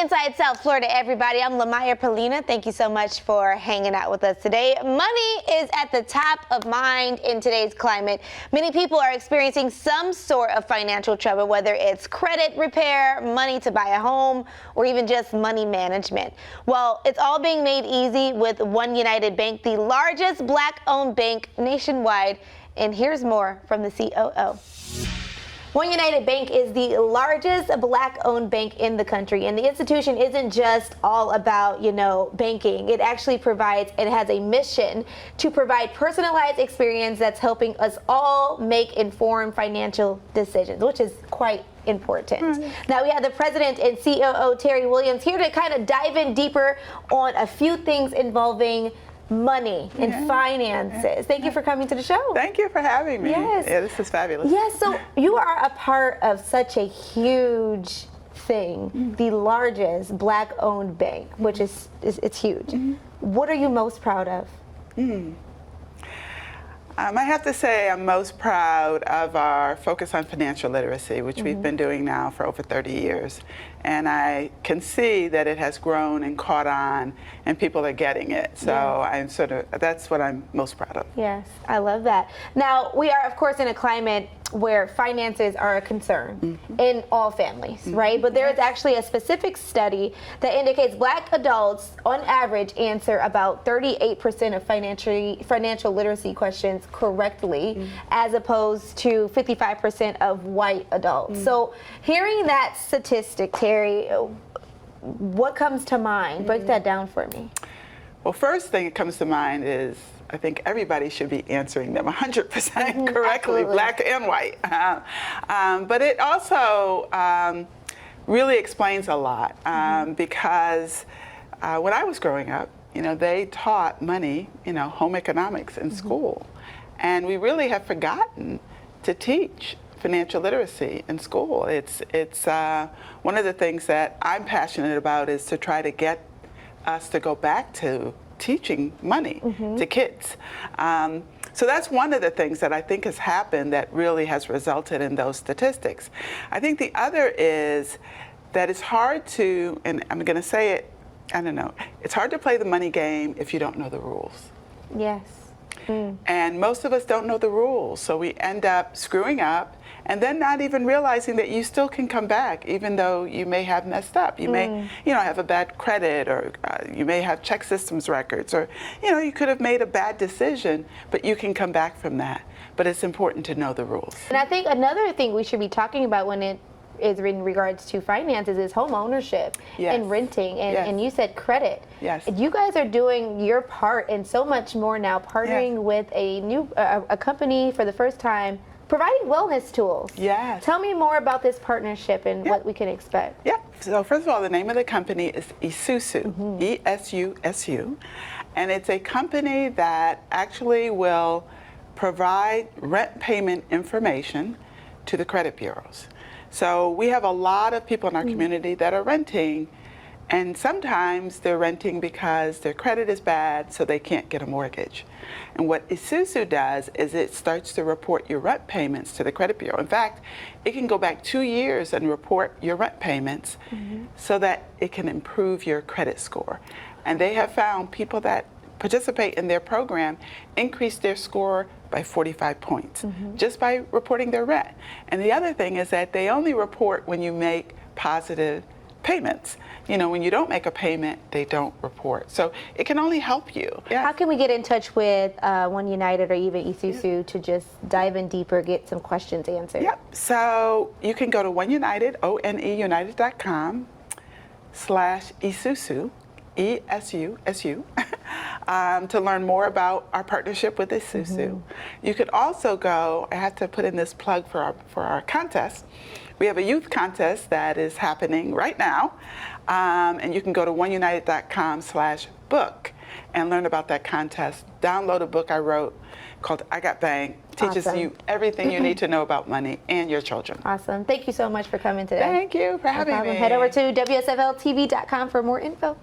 Inside South Florida, everybody. I'm Lamaya Polina. Thank you so much for hanging out with us today. Money is at the top of mind in today's climate. Many people are experiencing some sort of financial trouble, whether it's credit repair, money to buy a home, or even just money management. Well, it's all being made easy with OneUnited Bank, the largest Black-owned bank nationwide. And here's more from the COO. OneUnited Bank is the largest Black-owned bank in the country, and the institution isn't just all about, banking. It actually provides, it has a mission to provide personalized experience that's helping us all make informed financial decisions, which is quite important. Now we have the president and COO, Terry Williams, here to kind of dive in deeper on a few things involving money and finances. Thank you for coming to the show. Thank you for having me. Yes. Yeah, this is fabulous. Yes, so you are a part of such a huge thing, the largest Black-owned bank, which is it's huge. What are you most proud of? I have to say I'm most proud of our focus on financial literacy, which we've been doing now for over 30 years. And I can see that it has grown and caught on, and people are getting it. So I'm that's what I'm most proud of. Yes, I love that. Now, we are, of course, in a climate where finances are a concern in all families, right? But there is actually a specific study that indicates Black adults, on average, answer about 38% of financial literacy questions correctly, as opposed to 55% of white adults. So hearing that statistic, Terry, what comes to mind? Break that down for me. Well, first thing that comes to mind is I think everybody should be answering them 100% correctly, Absolutely. Black and white. But it also really explains a lot because when I was growing up, they taught money, home economics in school. And we really have forgotten to teach financial literacy in school. It's one of the things that I'm passionate about is to try to get us to go back to teaching money to kids. So that's one of the things that I think has happened that really has resulted in those statistics. I think the other is that it's hard to, and I'm going to say it, I don't know, it's hard to play the money game if you don't know the rules. Yes. And most of us don't know the rules, so we end up screwing up and then not even realizing that you still can come back even though you may have messed up. You may, have a bad credit, or you may have check systems records, or, you could have made a bad decision, but you can come back from that. But it's important to know the rules. And I think another thing we should be talking about when it is in regards to finances is home ownership and renting, and you said credit. Yes. You guys are doing your part and so much more now, partnering with a new a company for the first time, providing wellness tools. Yes. Tell me more about this partnership and what we can expect. So first of all, the name of the company is Isusu, E-S-U-S-U, and it's a company that actually will provide rent payment information to the credit bureaus. So we have a lot of people in our community that are renting, and sometimes they're renting because their credit is bad, so they can't get a mortgage. And what Isusu does is it starts to report your rent payments to the credit bureau. In fact, it can go back 2 years and report your rent payments so that it can improve your credit score. And they have found people that participate in their program increase their score by 45 points just by reporting their rent. And the other thing is that they only report when you make positive payments. When you don't make a payment, they don't report. So it can only help you. How can we get in touch with OneUnited or even Isusu to just dive in deeper, get some questions answered? So you can go to OneUnited, OneUnited.com/Isusu, E-S-U-S-U, to learn more about our partnership with Isusu. You could also go, I have to put in this plug for our contest. We have a youth contest that is happening right now, and you can go to OneUnited.com/book and learn about that contest. Download a book I wrote called I Got Bank. Teaches you everything you need to know about money and your children. Awesome. Thank you so much for coming today. Thank you for having me. Head over to WSFLTV.com for more info.